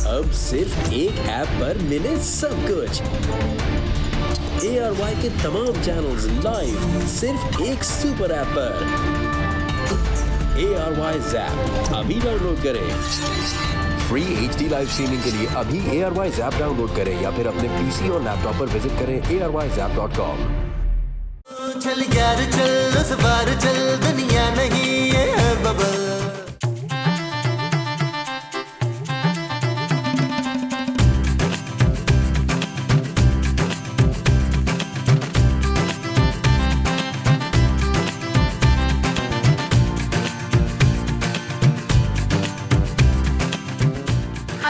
अब सिर्फ एक ऐप पर मिले सब कुछ। ARY के तमाम चैनल्स लाइव सिर्फ एक सुपर ऐप पर। ARY Zap अभी डाउनलोड करें। फ्री HD लाइव स्ट्रीमिंग के लिए अभी ARY Zap डाउनलोड करें या फिर अपने PC और लैपटॉप पर विजिट करें ARYZap.com। चल यार चल उस बार चल, दुनिया नहीं ये है बबल।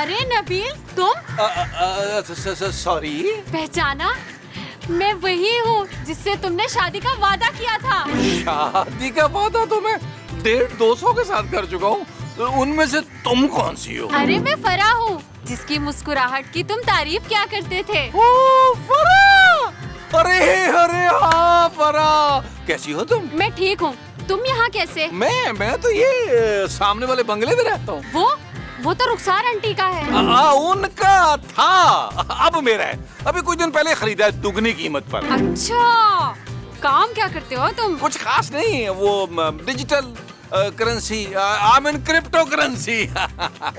अरे नबील, तुम? सॉरी। पहचाना? मैं वही हूँ जिससे तुमने शादी का वादा किया था। शादी का वादा तो मैं 150 के साथ कर चुका हूँ, तो उनमें से तुम कौन सी हो? अरे मैं फराह हूँ, जिसकी मुस्कुराहट की तुम तारीफ क्या करते थे। ओ फराह! अरे हाँ फराह, कैसी हो तुम? मैं ठीक हूँ, तुम यहाँ कैसे? मैं तो ये सामने वाले बंगले में रहता हूँ। वो तो रुखसार आंटी का है। उनका था, अब मेरा है। अभी कुछ दिन पहले खरीदा है, दुगनी कीमत पर। अच्छा, काम क्या करते हो तुम? कुछ खास नहीं, वो digital currency, I mean crypto currency.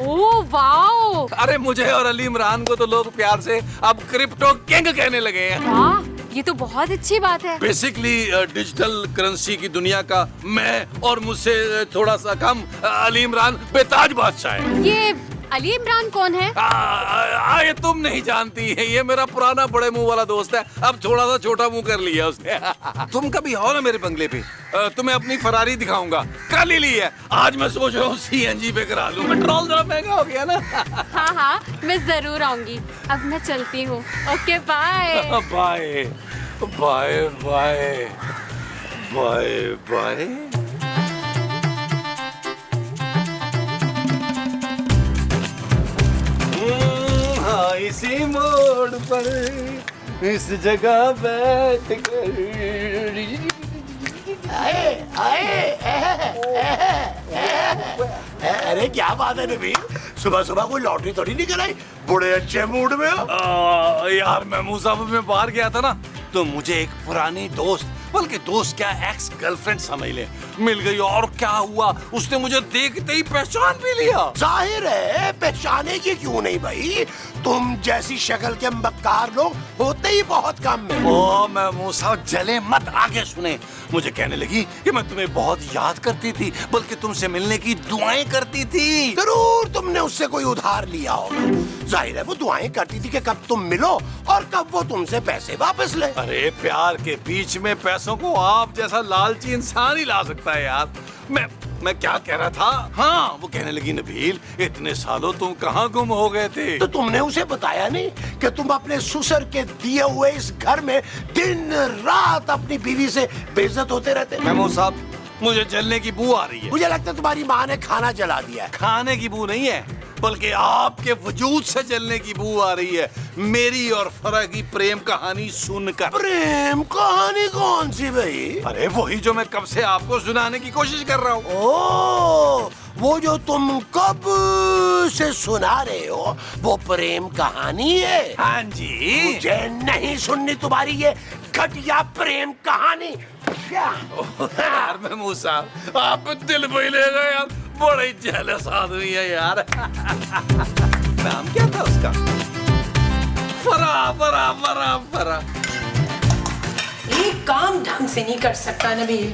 Oh wow! अरे मुझे और अली इमरान को तो लोग प्यार से अब क्रिप्टो किंग कहने लगे हैं। वाह, ये तो बहुत अच्छी बात है। बेसिकली डिजिटल करेंसी की दुनिया का मैं और मुझसे थोड़ा सा कम अली इमरान बेताज बादशाह है। ये अली इमरान कौन है? ये तुम नहीं जानती है, ये मेरा पुराना बड़े मुंह वाला दोस्त है, अब थोड़ा सा छोटा मुंह कर लिया उसने। तुम कभी आओ ना मेरे बंगले पे, तुम्हें अपनी फरारी दिखाऊंगा। कल ही ली है, आज मैं सोच रहा हूँ CNG पे करा लूं, पेट्रोल जरा महंगा हो गया ना। हाँ, मैं जरूर आऊंगी। अब मैं चलती हूँ। Okay bye. Bye bye bye bye bye. इसी मोड़ पर इस जगह बैठ कर अरे क्या बात है नबील, सुबह सुबह कोई लॉटरी थोड़ी निकल आई, बड़े अच्छे मूड में हो। यार मैं मुसाफिर में बाहर गया था ना, तो मुझे एक पुरानी दोस्त, बल्कि दोस्त क्या एक्स गर्लफ्रेंड समझ ले, मिल गई। और क्या हुआ, उसने मुझे देखते ही पहचान भी लिया। जाहिर है पहचाने की क्यों नहीं भाई, तुम जैसी शक्ल के मक्कार लोग होते ही बहुत कम में। ओ मैं मूसा जले मत, आगे सुने। मुझे कहने लगी कि मैं तुम्हें बहुत याद करती थी, बल्कि तुमसे मिलने की दुआएं करती थी। जरूर तुमने उससे कोई उधार लिया होगा, जाहिर है वो दुआएं करती थी कि कब तुम मिलो और कब वो तुमसे पैसे वापस ले। अरे प्यार के बीच में पैसों को आप जैसा लालची इंसान ही ला सकता है यार। मैं क्या कह रहा था, हाँ वो कहने लगी नबील इतने सालों तुम कहाँ गुम हो गए थे? तो तुमने उसे बताया नहीं कि तुम अपने ससुर के दिए हुए इस घर में दिन रात अपनी बीवी से बेइज्जत होते रहते? महमूद साहब, मुझे जलने की बू आ रही है। मुझे लगता है तुम्हारी माँ ने खाना जला दिया है। खाने की बू नहीं है, बल्कि आपके वजूद से जलने की बू आ रही है, मेरी और फरा की प्रेम कहानी सुनकर। प्रेम कहानी कौन सी भाई? अरे वही जो मैं कब से आपको सुनाने की कोशिश कर रहा हूँ। ओ, वो जो तुम कब से सुना रहे हो वो प्रेम कहानी है? हाँ जी। मुझे नहीं सुननी तुम्हारी ये घटिया प्रेम कहानी। यार महमूद साहब, आप दिल पे ले गए यार, बड़े जेलस आदमी है यार। नाम क्या था उसका? फरा फरा फरा फरा। एक काम ढंग से नहीं कर सकता नबील।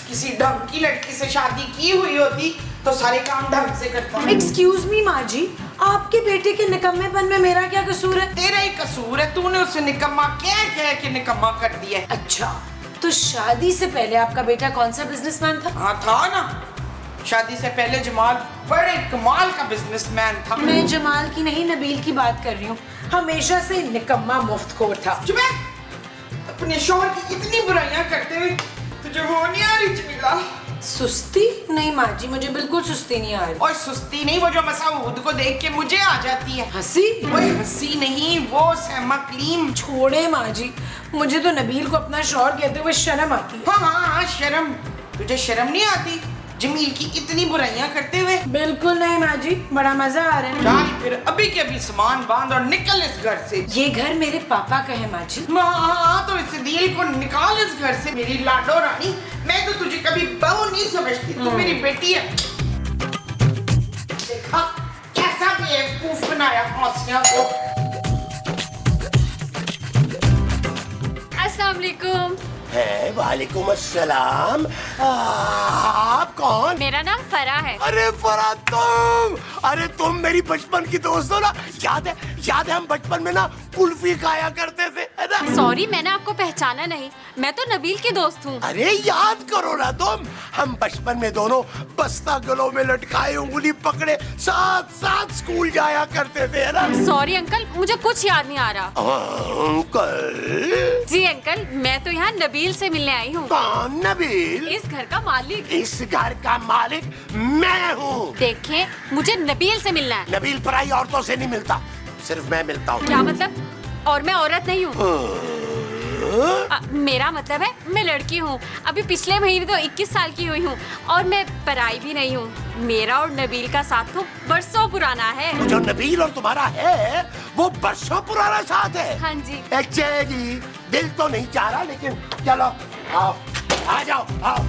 किसी ढंग की लड़की से शादी की हुई होती तो सारे काम ढंग से करता। एक्सक्यूज मी माँ जी, आपके बेटे के निकम्मेपन में मेरा क्या कसूर है? तेरा ही कसूर है, तूने उसे निकम्मा कह के निकम्मा कर दिया है। अच्छा, तो शादी से पहले आपका बेटा कौन सा बिजनेसमैन था? हाँ था ना, शादी से पहले जमाल बड़े कमाल का बिजनेसमैन था। मैं जमाल की नहीं नबील की बात कर रही हूँ, हमेशा से निकम्मा मुफ्तखोर था। चुप है, अपने शौहर की इतनी बुराइयां करते हुए तुझे वो नहीं आ रही जमीला? सुस्ती? नहीं माँ जी, मुझे बिल्कुल सुस्ती नहीं आ रही। और सुस्ती नहीं, वो जो मसाऊद को देख के मुझे आ जाती है हंसी। वो हंसी नहीं, वो सहमा क्लीम। छोड़े माँ जी, मुझे तो नबील को अपना शौहर कहते हुए शर्म आती है। हाँ, शर्म। तुझे शर्म नहीं आती जमील की इतनी बुराइयां करते हुए। बिल्कुल नहीं माँ जी, बड़ा मजा आ रहा है। चल फिर अभी के अभी सामान बांध और निकल इस घर से। ये घर मेरे पापा का है माँ जी। हाँ तो इस दिल को निकाल इस घर से। मेरी लाडो रानी, मैं तो तुझे कभी बहू नहीं समझती, तू मेरी बेटी है। देखा कैसा बेवकूफ बनाया हौसिया को। अस्सलाम वालेकुम। है वालेकुम अस्सलाम। आप कौन? मेरा नाम फरा है। अरे फरा तुम मेरी बचपन की दोस्त हो ना। याद है हम बचपन में ना कुल्फी खाया करते थे, है ना? सॉरी, मैंने आपको पहचाना नहीं। मैं तो नबील की दोस्त हूँ। अरे याद करो ना तुम, हम बचपन में दोनों बस्ता गलों में लटकाए उंगली पकड़े साथ साथ स्कूल जाया करते थे, है ना? सॉरी अंकल, मुझे कुछ याद नहीं आ रहा। अंकल? जी अंकल, मैं तो यहाँ नबील से मिलने आई हूँ। कौन नबील? इस घर का मालिक। इस घर का मालिक मैं हूँ। देखिए, मुझे नबील से मिलना है। नबील पराई औरतों से नहीं मिलता, सिर्फ मैं मिलता हूँ। क्या मतलब? और मैं औरत नहीं हूँ। मेरा मतलब है मैं लड़की हूँ। अभी पिछले महीने तो 21 साल की हुई हूँ और मैं पराई भी नहीं हूँ। मेरा और नबील का साथ तो बरसों पुराना है। जो नबील और तुम्हारा है वो बरसों पुराना साथ है। हाँ जी। अच्छा जी, दिल तो नहीं चाह रहा, लेकिन चलो आओ, आ जाओ, आओ।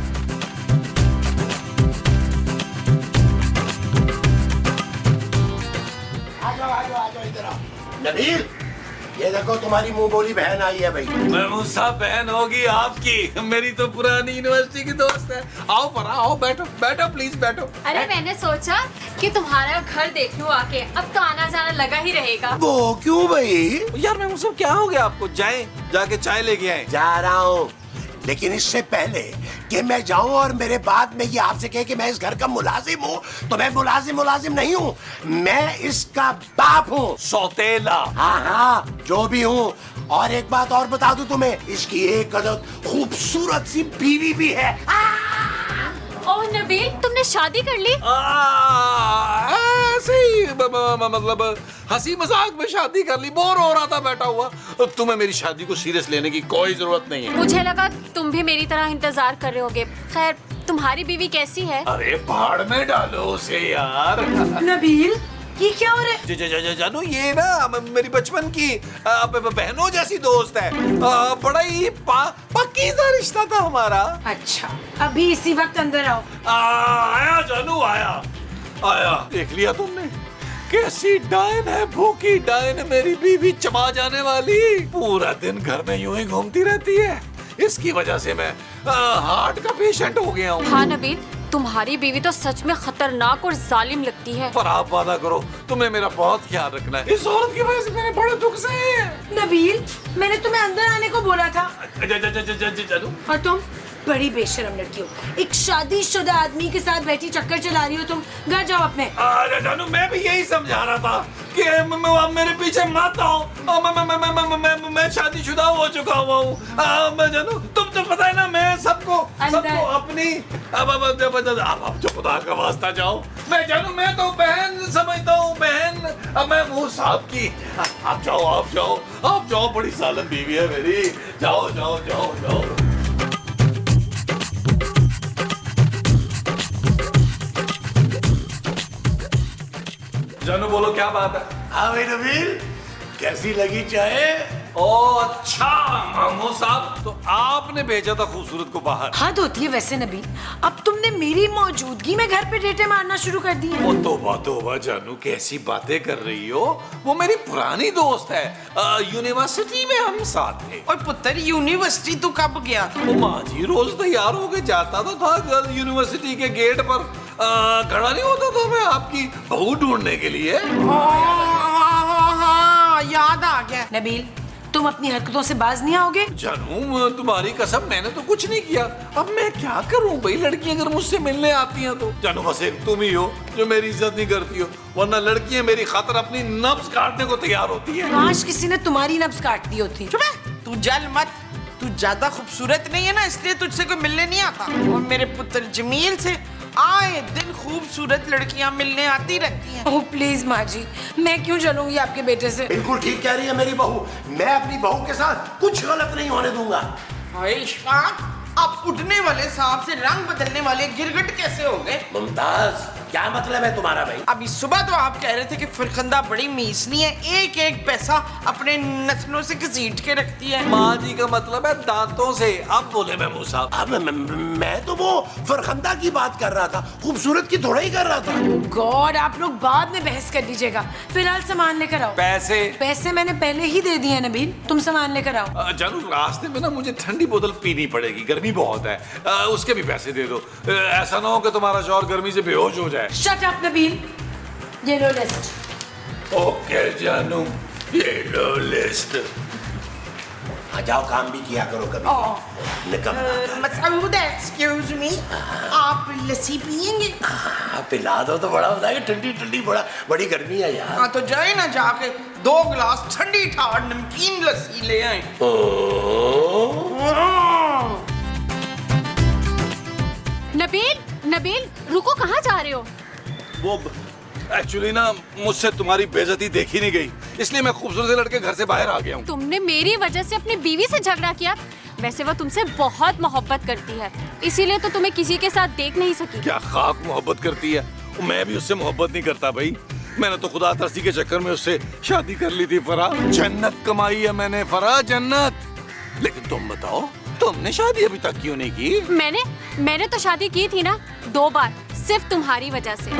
आ जाओ इधर आओ। नबील, ये देखो तुम्हारी मुंह बोली बहन आई है भाई। महमूद साहब, बहन होगी आपकी, मेरी तो पुरानी यूनिवर्सिटी की दोस्त है। आओ फरा, आओ, बैठो बैठो, प्लीज बैठो। अरे मैंने सोचा कि तुम्हारा घर देख लूं आके। अब तो आना जाना लगा ही रहेगा। वो क्यों भाई? यार महमूद साहब, क्या हो गया आपको? जाके चाय लेके आए। जा रहा हूँ, लेकिन इससे पहले कि मैं जाऊं और मेरे बाद में ये आपसे कहे कि मैं इस घर का मुलाजिम हूँ, तो मैं मुलाजिम नहीं हूँ, मैं इसका बाप हूँ। सौतेला। हाँ, जो भी हूँ। और एक बात और बता दूं तुम्हें, इसकी एक अदद खूबसूरत सी बीवी भी है। ओह नबील, तुमने शादी कर ली? ऐसे ही मतलब हंसी मजाक में शादी कर ली। बोर हो रहा था बैठा हुआ। तुम्हें मेरी शादी को सीरियस लेने की कोई जरूरत नहीं है। मुझे लगा तुम भी मेरी तरह इंतजार कर रहे होगे। खैर, तुम्हारी बीवी कैसी है? अरे पहाड़ में डालो उसे यार। नबील, ये क्या हो रहा है? जानू, ये ना मेरी बचपन की बहनों जैसी दोस्त है। बड़ा ही पक्कीज़ा रिश्ता था हमारा। अच्छा, अभी इसी वक्त अंदर आओ। आया जानू, आया। देख लिया तुमने? कैसी डायन है, भूखी डायन, मेरी बीवी चबा जाने वाली। पूरा दिन घर में यूं ही घूमती रहती है। इसकी वजह से मैं हार्ट का पेशेंट हो गया हूँ। हाँ नबील, तुम्हारी बीवी तो सच में खतरनाक और जालिम लगती है। पर आप वादा करो, तुम्हें मेरा बहुत ख्याल रखना है। इस औरत की वजह से मैंने बड़े दुख से हैं। नबील, मैंने तुम्हें अंदर आने को बोला था। जानू, और तुम बड़ी बेशर्म लड़की हो। एक शादीशुदा आदमी के साथ बैठी चक्कर चला रही हो तुम। घर जाओ अपने। जानू, मैं भी यही समझा रहा था कि मेरे पीछे मत आओ। मैं शादीशुदा हो चुका हुआ हूँ। मैं जानू, तुम तो पता है ना, मैं सबको अपनी अब जो खुदा का वास्ता जाओ। मैं जानू, मैं तो बहन समझता हूँ, बहन। अब मैं वो साहब की। आप जाओ, बड़ी सालन बीवी है मेरी। जाओ। जानू, बोलो क्या बात है? हाँ भाई नबील, कैसी लगी चाय? ओ अच्छा मामू साहब, तो आपने भेजा था खूबसूरत को बाहर। हद होती है वैसे नबील, अब तुमने मेरी मौजूदगी में घर पे डेटे मारना शुरू कर दी है। ओ तौबा जानू, कैसी बातें कर रही हो? वो मेरी पुरानी दोस्त है। यूनिवर्सिटी में हम साथ थे। और पुत्र, यूनिवर्सिटी तू कब गया था? ओ माँ जी, रोज तैयार होके जाता तो था गर्ल यूनिवर्सिटी के गेट पर। खड़ा नहीं होता था मैं आपकी बहू ढूंढने के लिए। हाँ, याद आ गया। नबील, तुम अपनी हरकतों से बाज नहीं आओगे? जानू, तुम्हारी कसम, मैंने तो कुछ नहीं किया। अब मैं क्या करूं भाई? लड़की अगर मुझसे मिलने आती हैं तो जानू, बस एक तुम ही हो जो मेरी इज्जत नहीं करती हो, वरना लड़कियां मेरी खातिर अपनी नब्ज काटने को तैयार होती है। काश किसी ने तुम्हारी नब्ज काट दी होती। चुप है, तू जल मत। तू ज्यादा खूबसूरत नहीं है ना, इसलिए तुझसे कोई मिलने नहीं आता। और मेरे पुत्र जमील से आए दिन खूबसूरत लड़कियां मिलने आती रहती हैं। ओह प्लीज माँ जी, मैं क्यों जलूंगी आपके बेटे से? बिल्कुल ठीक कह रही है मेरी बहू। मैं अपनी बहू के साथ कुछ गलत नहीं होने दूंगा। हाय इश्काक, आप उड़ने वाले सांप से रंग बदलने वाले गिरगिट कैसे हो गए? मुमताज, क्या मतलब है तुम्हारा भाई? अभी सुबह तो आप कह रहे थे कि फरखंदा बड़ी मीसनी है, एक एक पैसा अपने नथनों से घसीट के रखती है। माँ जी का मतलब है दांतों से। अब बोले महमूद साहब। अब मैं तो वो फरखंदा की बात कर रहा था, खूबसूरत की थोड़ा ही कर रहा था। गॉड, आप लोग बाद में बहस कर लीजिएगा, फिलहाल सामान लेकर आओ। पैसे? पैसे मैंने पहले ही दे दिए नबील, तुम सामान लेकर आओ। जानू, रास्ते में ना मुझे ठंडी बोतल पीनी पड़ेगी, गर्मी बहुत है। उसके भी पैसे दे दो। ऐसा ना हो कि तुम्हारा शौहर गर्मी से बेहोश हो जाए। शट अप नबील, ये लो लिस्ट। ओके जानू, ये लो लिस्ट। आ जाओ, काम भी किया करो कभी। निकल। मसूद, एक्सक्यूज मी, आप लस्सी पियेंगे? पिला दो तो बड़ा होता है, ठंडी ठंडी बड़ी गर्मी है यार। हाँ तो जाए ना, जाके 2 गिलास ठंडी ठाड़ नमकीन लस्सी ले आए। नबील, रुको, कहाँ जा रहे हो? वो एक्चुअली ना मुझसे तुम्हारी बेइज्जती देखी नहीं गई, इसलिए मैं खूबसूरत से लड़के घर से बाहर आ गया हूँ। तुमने मेरी वजह से अपनी बीवी से झगड़ा किया। वैसे वो तुमसे बहुत मोहब्बत करती है, इसीलिए तो तुम्हें किसी के साथ देख नहीं सकी। क्या खाक मोहब्बत करती है? मैं भी उससे मोहब्बत नहीं करता भाई। मैंने तो खुदा तरसी के चक्कर में उससे शादी कर ली थी फरा। जन्नत कमाई है मैंने फरा, जन्नत। लेकिन तुम बताओ, तुमने शादी अभी तक क्यों नहीं की? मैंने तो शादी की थी ना 2 बार, सिर्फ तुम्हारी वजह से।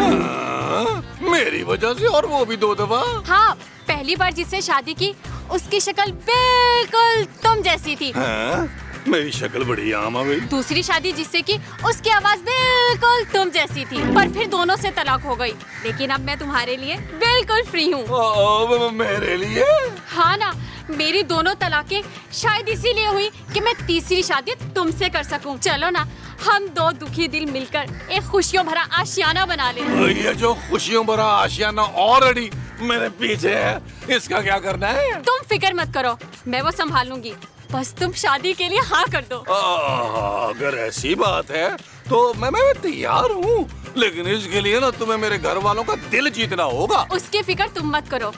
मेरी वजह से? और वो भी 2 दफा? हाँ, पहली बार जिससे शादी की उसकी शक्ल बिल्कुल तुम जैसी थी। हाँ? मेरी शक्ल बड़ी आम है भाई। दूसरी शादी जिससे की उसकी आवाज बिल्कुल तुम जैसी थी, पर फिर दोनों से तलाक हो गई। लेकिन अब मैं तुम्हारे लिए बिल्कुल फ्री हूँ। मेरे लिए? हाँ ना, मेरी दोनों तलाकें शायद इसीलिए हुई कि मैं तीसरी शादी तुमसे कर सकूं। चलो ना, हम 2 दुखी दिल मिलकर एक खुशियों भरा आशियाना बना ले। ये जो खुशियों भरा आशियाना ऑलरेडी मेरे पीछे है, इसका क्या करना है? तुम फिक्र मत करो, मैं वो संभाल लूंगी। बस तुम शादी के लिए हाँ कर दो। अगर ऐसी बात है तो मैं तैयार हूँ, लेकिन इसके लिए ना तुम्हें मेरे घर वालों का दिल जीतना होगा। उसकी फिक्र तुम मत करो,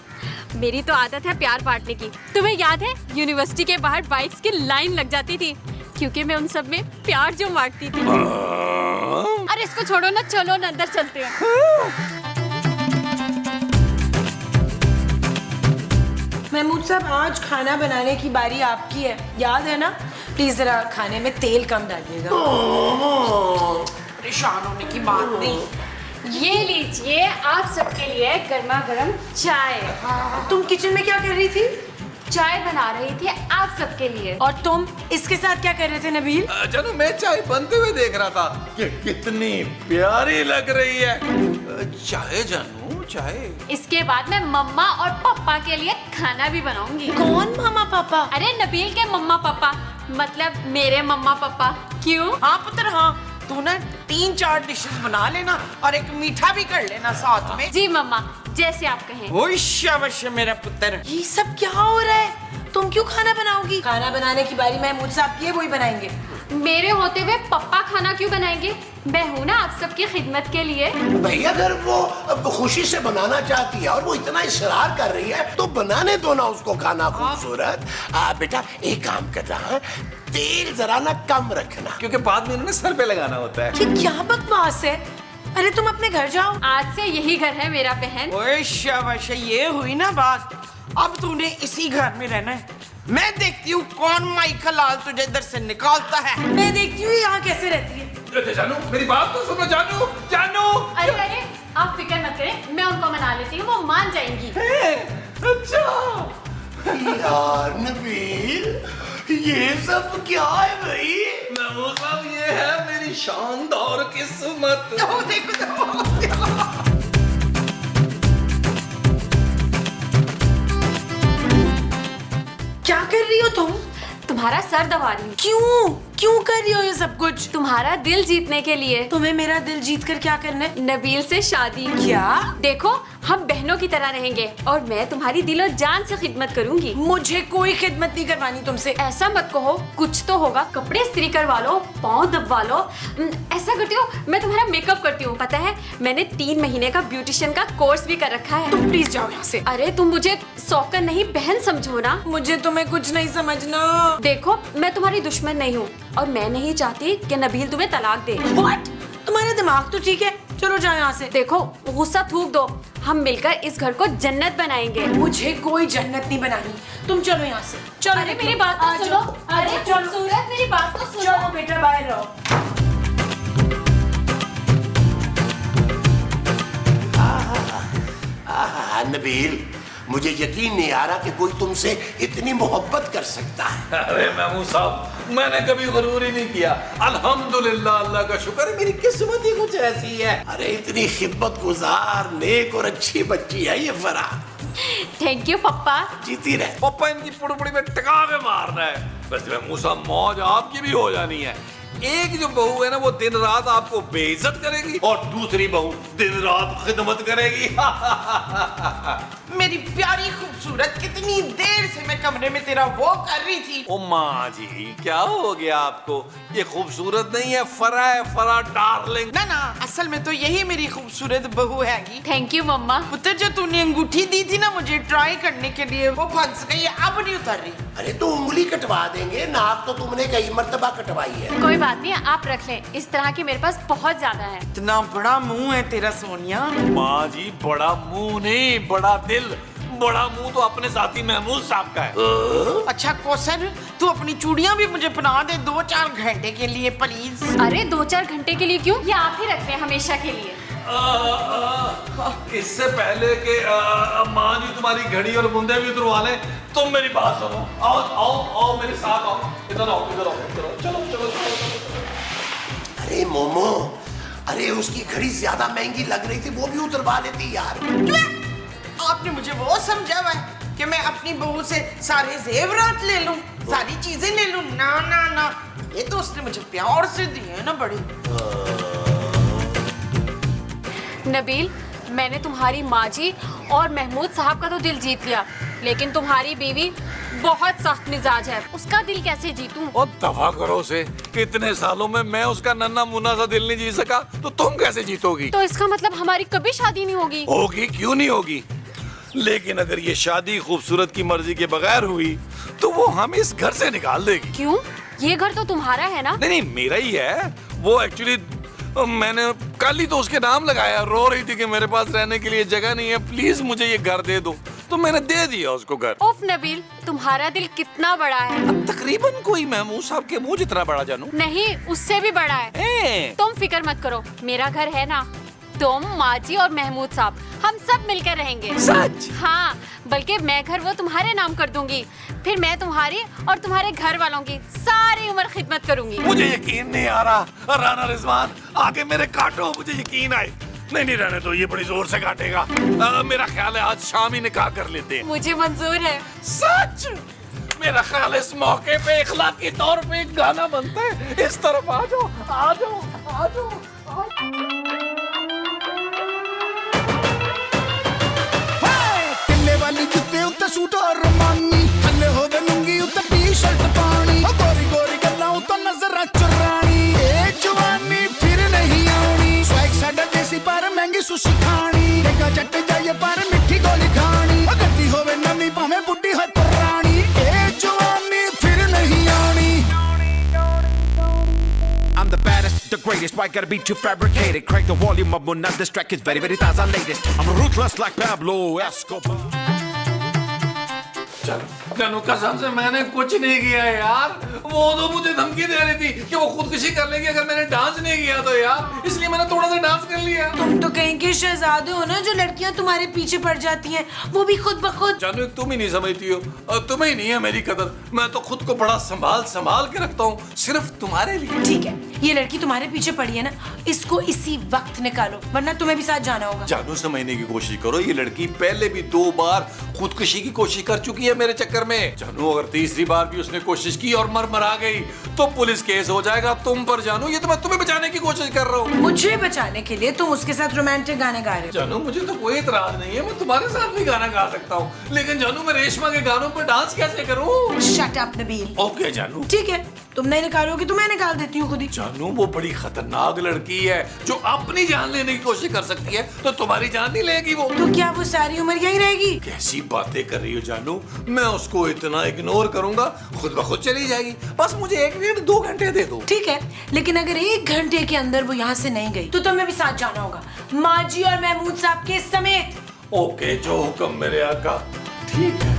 मेरी तो आदत है प्यार बांटने की। तुम्हें याद है यूनिवर्सिटी के बाहर बाइक्स की लाइन लग जाती थी, क्योंकि मैं उन सब में प्यार जो बांटती थी। अरे इसको छोड़ो ना, चलो ना अंदर चलते हैं। महमूद साहब, आज खाना बनाने की बारी आपकी है, याद है ना? प्लीज जरा खाने में तेल कम डालिएगा। परेशान होने की बात नहीं। ये लीजिए आप सबके लिए गर्मा गर्म चाय। तुम किचन में क्या कर रही थी? चाय बना रही थी आप सबके लिए। और तुम इसके साथ क्या कर रहे थे नबील? जानू, मैं चाय बनते हुए देख रहा था कि कितनी प्यारी लग रही है चाय। जानू, चाय। इसके बाद मैं मम्मा और पापा के लिए खाना भी बनाऊंगी। कौन मामा पापा? अरे नबील के मम्मा पापा, मतलब मेरे मम्मा पापा। क्यों? हाँ पुत्र, हाँ, तू ना 3-4 डिशेस बना लेना और एक मीठा भी कर लेना साथ में। जी मम्मा, जैसे आप कहें। ओए शाबाश मेरा पुत्र। ये सब क्या हो रहा है? तुम क्यों खाना बनाओगी? खाना बनाने की बारी महमूद साहब की है, वही बनाएंगे। मेरे होते हुए पप्पा खाना क्यों बनाएंगे? मैं हूँ ना आप सबकी खिदमत के लिए। भैया, अगर वो खुशी से बनाना चाहती है और वो इतना इसरार कर रही है तो बनाने दो ना उसको खाना खूबसूरत। बेटा, एक काम कर रहा है, तेल जरा ना कम रखना, क्योंकि बाद में इन्होंने सर पे लगाना होता है। ये क्या बकवास है? अरे तुम अपने घर जाओ। आज से यही घर है मेरा बहन। ओए शाबाश, ये हुई ना बात। अब तूने इसी घर में रहना है। मैं देखती हूँ कौन माइकल लाल तुझे इधर से निकालता है। मैं देखती हूँ यहाँ कैसे रहती है। जानू, मेरी बात तो सुनो। जानू, जानू। अरे आप फिक्र मत करें, मैं उनको मना लेती हूँ, वो मान जाएंगी। अच्छा यार नबील, ये सब क्या है भाई? महमूद साहब, ये है मेरी शानदार किस्मत। क्या कर रही हो तुम? तुम्हारा सर दबा रही हूँ। क्यों कर रही हो ये सब कुछ? तुम्हारा दिल जीतने के लिए। तुम्हें मेरा दिल जीत कर क्या करना है? नबील से शादी। क्या? देखो, हम बहनों की तरह रहेंगे और मैं तुम्हारी दिलो जान से खिदमत करूंगी। मुझे कोई खिदमत नहीं करवानी तुमसे। ऐसा मत कहो, कुछ तो होगा। कपड़े इस्त्री करवा लो, पाँव दबवा लो। ऐसा करती हूँ, मैं तुम्हारा मेकअप करती हूँ। पता है, मैंने 3 महीने का ब्यूटिशियन का कोर्स भी कर रखा है। तुम प्लीज जाओ यहाँ से। अरे तुम मुझे सौकन नहीं बहन समझो ना। मुझे तुम्हें कुछ नहीं समझना। देखो, मैं तुम्हारी दुश्मन नहीं हूँ, और मैं नहीं चाहती कि नबील तुम्हें तलाक दे। व्हाट? तुम्हारा दिमाग तो ठीक है, चलो जाओ यहाँ से। देखो गुस्सा थूक दो, हम मिलकर इस घर को जन्नत बनाएंगे। मुझे कोई जन्नत नहीं बनानी, तुम चलो यहाँ से। चलो अरे मेरी बात तो सुनो, अरे खूबसूरत मेरी बात तो सुनो। चलो बेटा बाहर रहो। नबील, मुझे यकीन नहीं आ रहा कि कोई तुमसे इतनी मोहब्बत कर सकता है। अरे महमूद साहब, मैंने कभी गुरूर ही नहीं किया। अल्हम्दुलिल्लाह, अल्लाह का शुक्र है, मेरी किस्मत ही कुछ ऐसी है। अरे इतनी खिदमत गुजार, नेक और अच्छी बच्ची है ये फरा। थैंक यू पप्पा। जीती रहे। पप्पा इनकी पुड़पुड़ी में टका के मारना है। वैसे महमूद साहब, मौज आपकी भी हो जानी है। एक जो बहू है ना, वो दिन रात आपको बेइज्जत करेगी और दूसरी बहू दिन रात खिदमत करेगी। मेरी प्यारी खूबसूरत, कितनी देर से मैं कमरे में तेरा वो कर रही थी। ओ माँ जी, क्या हो गया आपको? ये खूबसूरत नहीं है, फरा है, फरा डार्लिंग। ना ना, असल में तो यही मेरी खूबसूरत बहू हैगी। थैंक यू मम्मा। पुत्र, जो तूने अंगूठी दी थी ना मुझे ट्राई करने के लिए, वो फंस गई है, अब नहीं उतर रही। अरे तो उंगली कटवा देंगे, नाक तो तुमने कई मर्तबा कटवाई है। कोई बात नहीं, आप रख लें, इस तरह की मेरे पास बहुत ज्यादा है। इतना बड़ा मुंह है तेरा सोनिया। माँ जी, बड़ा मुंह नहीं, बड़ा दिल। बड़ा मुंह तो अपने साथी महमूद साहब का है। अच्छा कौसर, तू अपनी चूड़ियां भी मुझे पहना दे 2-4 घंटे के लिए प्लीज। अरे 2-4 घंटे के लिए क्यों? ये आप ही रख लें हमेशा के लिए। इससे पहले कि माँ जी तुम्हारी घड़ी और बुंदे भी उतरवा लें, तुम मेरी बात सुनो। आओ आओ आओ, मेरे साथ आओ। इधर आओ, इधर आओ, इधर आओ। चलो चलो चलो। अरे मोमो, अरे उसकी घड़ी ज्यादा महंगी लग रही थी, वो भी उतरवा लेती यार। आपने मुझे वो समझा हुआ है कि मैं अपनी बहू से सारे जेवरात ले लूं, सारी चीजें ले लूं? ना ना ना, ये तो उसने मुझे प्यार से दी है ना बड़ी। नबील, मैंने तुम्हारी माँ जी और महमूद साहब का तो दिल जीत लिया, लेकिन तुम्हारी बीवी बहुत सख्त मिजाज है, उसका दिल कैसे जीतूं? और दफा करो से, इतने सालों में मैं उसका नन्ना मुन्ना सा दिल नहीं जीत सका, तो तुम कैसे जीतोगी? तो इसका मतलब हमारी कभी शादी नहीं होगी? होगी, क्यों नहीं होगी? लेकिन अगर ये शादी खूबसूरत की मर्जी के बगैर हुई, तो वो हम इस घर से निकाल देगी। क्यों? ये घर तो तुम्हारा है ना? नहीं नहीं, मेरा ही है। वो एक्चुअली मैंने कल ही तो उसके नाम लगाया। रो रही थी कि मेरे पास रहने के लिए जगह नहीं है, प्लीज मुझे ये घर दे दो, तो मैंने दे दिया उसको घर। उफ नबील, तुम्हारा दिल कितना बड़ा है। तकरीबन कोई महमूद साहब के मुंह जितना बड़ा, जानू। नहीं, उससे भी बड़ा है। तुम फिक्र मत करो, मेरा घर है ना, तुम, माँ जी और महमूद साहब, हम सब मिलकर रहेंगे। सच? हाँ, बल्कि मैं घर वो तुम्हारे नाम कर दूंगी, फिर मैं तुम्हारी और तुम्हारे घर वालों की सारी उम्र खिदमत करूंगी। मुझे यकीन नहीं आ रहा। राना रिजवान, आगे मेरे काटो, मुझे यकीन आए। नहीं नहीं, रहने दो, ये बड़ी जोर से काटेगा। मेरा ख्याल है आज शाम ही निकाह कर लेते हैं। मुझे मंजूर है। सच? मेरा ख्याल है इस मौके पे इखलाकी तौर पे एक गाना बनता है। इस तरफ आ जाओ, आ जाओ, आ जाओ। वाली जुत्ते उत्ते सूट और रमानी, थल्ले होवे लुंगी उत्ते टी-शर्ट पानी, गोरी गोरी गल्लां उत्ते नजर चुरानी, ए जवानी फिर नहीं आनी, स्वैग साडा देसी पर महंगी सुशी खानी, देखा जट जाइए पर मिठी गोली खानी, गड्डी होवे नवी भाਵੇਂ बुड्ढी होए पुरानी, ए जवानी फिर नहीं आनी। I'm the baddest, the greatest, why gotta be too fabricated? Crank the volume up, when this track is very, very taza latest. I'm ruthless like Pablo Escobar. जानू, कसम से मैंने कुछ नहीं किया यार। वो तो मुझे धमकी दे रही थी कि वो खुदकुशी कर लेगी अगर मैंने डांस नहीं किया तो यार, इसलिए मैंने थोड़ा सा डांस कर लिया। तुम तो कहीं के शहजादे हो ना, जो लड़कियां तुम्हारे पीछे पड़ जाती हैं, वो भी खुद ब खुद। जानू, तुम ही नहीं समझती हो, और तुम्हें ही नहीं है मेरी कदर। मैं तो खुद को बड़ा संभाल संभाल के रखता हूँ, सिर्फ तुम्हारे लिए। ठीक है, ये लड़की तुम्हारे पीछे पड़ी है ना, इसको इसी वक्त निकालो, वरना तुम्हें भी साथ जाना होगा। जानू, समझने की कोशिश करो, ये लड़की पहले भी 2 बार खुदकुशी की कोशिश कर चुकी है मेरे चक्कर में। जानू, अगर तीसरी बार भी उसने कोशिश की और मर गई तो पुलिस केस हो जाएगा तुम पर। जानू, ये तो मैं तुम्हें बचाने की कोशिश कर रहा हूँ। मुझे बचाने के लिए तुम उसके साथ रोमांटिक गाने गा रहे हो। जानू, मुझे तो कोई इतराज नहीं है, मैं तुम्हारे साथ भी गाना गा सकता हूँ, लेकिन जानू, मैं रेशमा के गानों पर डांस कैसे करूँ? Shut up Nabeel. ओके जानू। ठीक है, तुम नहीं निकालोगे तो मैं निकाल देती हूँ खुद ही। जानू वो बड़ी खतरनाक लड़की है जो अपनी जान लेने की कोशिश कर सकती है, तो तुम्हारी जान नहीं लेगी वो। तो क्या वो सारी उम्र यहीं रहेगी? कैसी बातें कर रही हो जानू, मैं उसको इतना इग्नोर करूंगा खुद ब खुद चली जाएगी। बस मुझे 1-1.5-2 घंटे दे दो। ठीक है, लेकिन अगर 1 घंटे के अंदर वो यहाँ से नहीं गई तो तुम्हें भी साथ जाना होगा, माँ जी और महमूद साहब के समेत। ओके, जो हुक्म मेरे आका। ठीक है।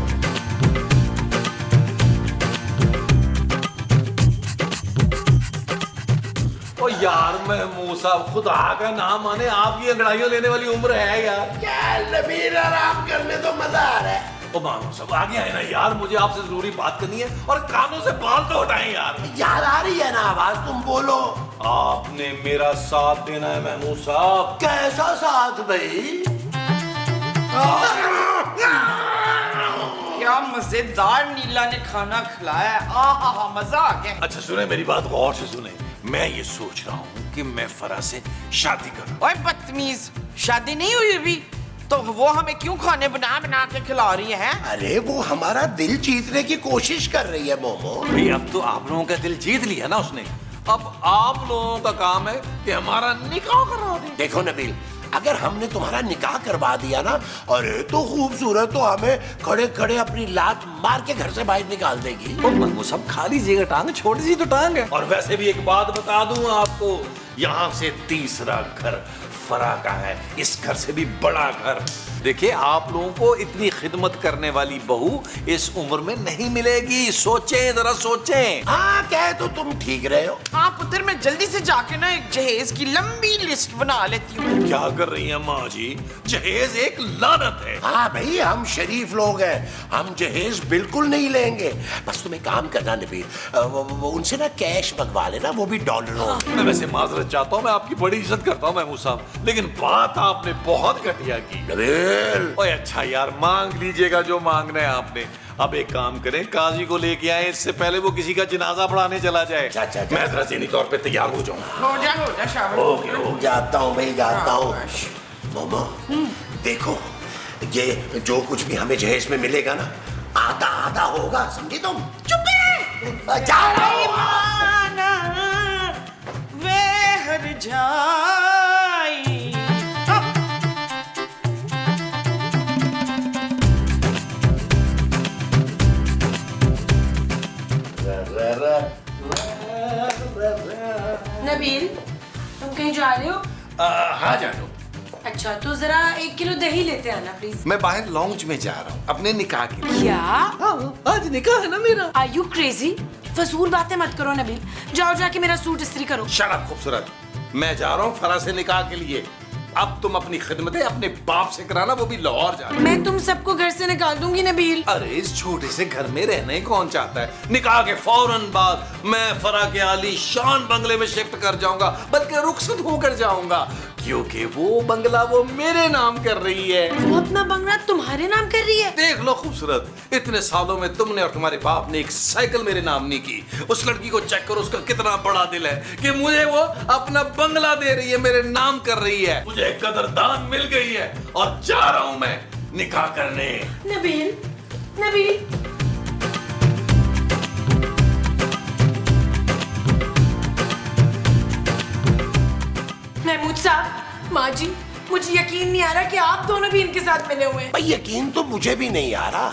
ओ यार महमूद साहब, खुदा का नाम माने आपकी अंगड़ाइयों लेने वाली उम्र है यार। क्या नबील, आराम करने तो मजा आ रहा है। ओ मानो सब आगे आए ना यार, मुझे आपसे जरूरी बात करनी है और कानों से बाल तो हटाएं यार। यार आ रही है ना आवाज, तुम बोलो। आपने मेरा साथ देना है महमूद साहब। कैसा साथ भाई? क्या मजेदार नीला ने खाना खिलाया है। आहा, मजा आ गया। अच्छा सुने मेरी बात, गौर से सुने। मैं ये सोच रहा हूँ कि मैं फरा से शादी करूँ। ओए बदतमीज, शादी नहीं हुई अभी तो वो हमें क्यों खाने बना बना के खिला रही है? अरे वो हमारा दिल जीतने की कोशिश कर रही है मोमो। भाई अब तो आप लोगों का दिल जीत लिया ना उसने, अब आप लोगों का काम है कि हमारा निकाह करा दे। देखो नबील, अगर हमने तुम्हारा निकाह करवा दिया ना, अरे तो खूबसूरत तो हमें खड़े खड़े अपनी लात मार के घर से बाहर निकाल देगी। वो सब खा लीजिएगा, टांग छोटी सी तो टांग है। और वैसे भी एक बात बता दूं आपको, यहाँ से तीसरा घर फरा का है, इस घर से भी बड़ा घर। देखिए आप लोगों को इतनी खिदमत करने वाली बहू इस उम्र में नहीं मिलेगी, सोचें जरा सोचें। हाँ कह तो तुम ठीक रहे हो। हाँ पुत्र, मैं जल्दी से जाके ना एक जहेज की लंबी लिस्ट बना लेती हूँ। क्या कर रही हैं माँ जी? जहेज एक लानत है। हाँ भाई, हम शरीफ लोग हैं, हम जहेज बिल्कुल नहीं लेंगे। बस तुम एक काम करना नबील, वो उनसे ना कैश मंगवा लेना, वो भी डॉलरों में। मैं वैसे माजरत चाहता हूँ, मैं आपकी बड़ी इज्जत करता हूँ महमूद साहब, लेकिन बात आपने बहुत घटिया की। नबील, ओए अच्छा यार, मांग लीजिएगा जो मांगना है आपने। अब एक काम करें, काजी को लेके आए, इससे पहले वो किसी का जनाजा पढ़ाने चला जाए। अच्छा। मैं जरा ज़हनी तौर पे तैयार हो जाऊँ। हो जा शाबाश। ओके, जाता हूँ भाई, जाता हूँ। मोमो देखो, ये जो कुछ भी हमें जहेज में मिलेगा ना, आधा आधा होगा, समझी तुम? चुप है। जाओ। माना वे हर जाई। नबील, तुम कहीं जा रहे हो? हाँ जानू, अच्छा तो जरा 1 किलो दही लेते आना प्लीज। मैं बाहर लॉन्च में जा रहा हूँ अपने निकाह के लिए। क्या? हाँ, आज निकाह है ना मेरा। Are you crazy? फजूल बातें मत करो नबील, जाओ जाके मेरा सूट इस्त्री करो। शराब खूबसूरत, मैं जा रहा हूँ फरा से निकाह के लिए। अब तुम अपनी खिदमतें अपने बाप से कराना, वो भी लाहौर जाना। मैं तुम सबको घर से निकाल दूंगी नबील। अरे इस छोटे से घर में रहने कौन चाहता है? निकाह के फौरन बाद मैं फरा के आली शान बंगले में शिफ्ट कर जाऊंगा, बल्कि रुखसत होकर जाऊंगा, क्योंकि वो बंगला वो मेरे नाम कर रही है। वो अपना बंगला तुम्हारे नाम कर रही है? देख लो खूबसूरत, इतने सालों में तुमने और तुम्हारे बाप ने एक साइकिल मेरे नाम नहीं की। उस लड़की को चेक करो, उसका कितना बड़ा दिल है कि मुझे वो अपना बंगला दे रही है, मेरे नाम कर रही है। मुझे कदरदान मिल गई है और जा रहा हूं मैं निकाह करने। नबील, नबील, महमूद साहब, माँ जी, मुझे यकीन नहीं आ रहा कि आप दोनों भी इनके साथ मिले हुए हैं। भाई यकीन तो मुझे भी नहीं आ रहा,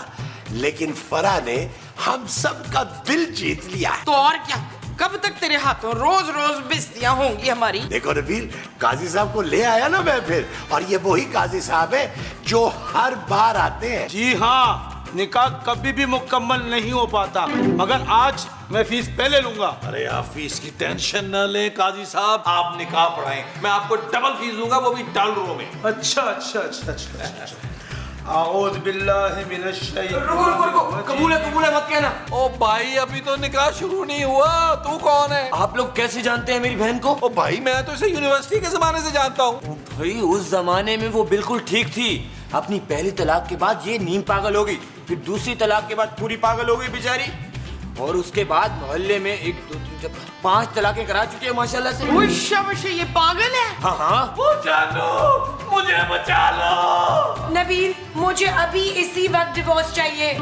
लेकिन फरा ने हम सब का दिल जीत लिया है। तो और क्या, कब तक तेरे हाथों रोज रोज बेइज्जतियां होंगी हमारी? देखो नबील, काजी साहब को ले आया ना मैं फिर, और ये वही काजी साहब है जो हर बार आते हैं। जी हाँ, निकाह कभी भी मुकम्मल नहीं हो पाता, मगर आज मैं फीस पहले लूंगा। अरे आप फीस की टेंशन न लें काजी साहब, आप निकाह पढ़ाएं, मैं आपको डबल फीस दूंगा, वो भी डॉलरों में। अच्छा। आऊज़ बिल्लाहि मिनश शैतानिर कबूल है मत कहना। ओ भाई अभी तो निकाह शुरू नहीं हुआ, तू कौन है? आप लोग कैसे जानते हैं मेरी बहन को? ओ भाई मैं तो इसे यूनिवर्सिटी के जमाने से जानता हूँ। भाई उस जमाने में वो बिल्कुल ठीक थी, अपनी पहली तलाक के बाद ये नीम पागल हो गई, फिर दूसरी तलाक के बाद पूरी पागल हो गई बेचारी, और उसके बाद मोहल्ले में 1 2 3 4 5 तलाकें करा चुकी है माशाल्लाह से। ओए शाबाश, ये पागल है। हाँ। वो जानो, मुझे बचा लो। नबील, मुझे अभी इसी वक्त डिवोर्स चाहिए।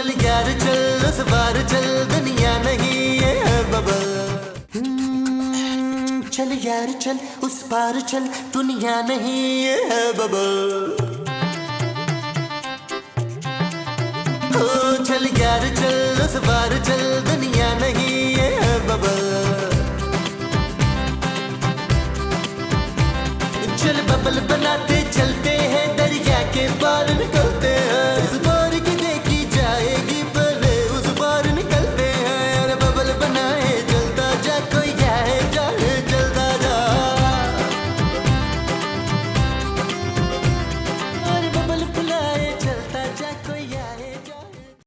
चल यार चल उस बार चल दुनिया नहीं ये है बबल चल यार चल उस पार चल दुनिया नहीं ये है बबल ओ चल यार चल उस पार चल दुनिया नहीं ये है बबल चल बबल बनाते चलते हैं दरिया के पार निकलते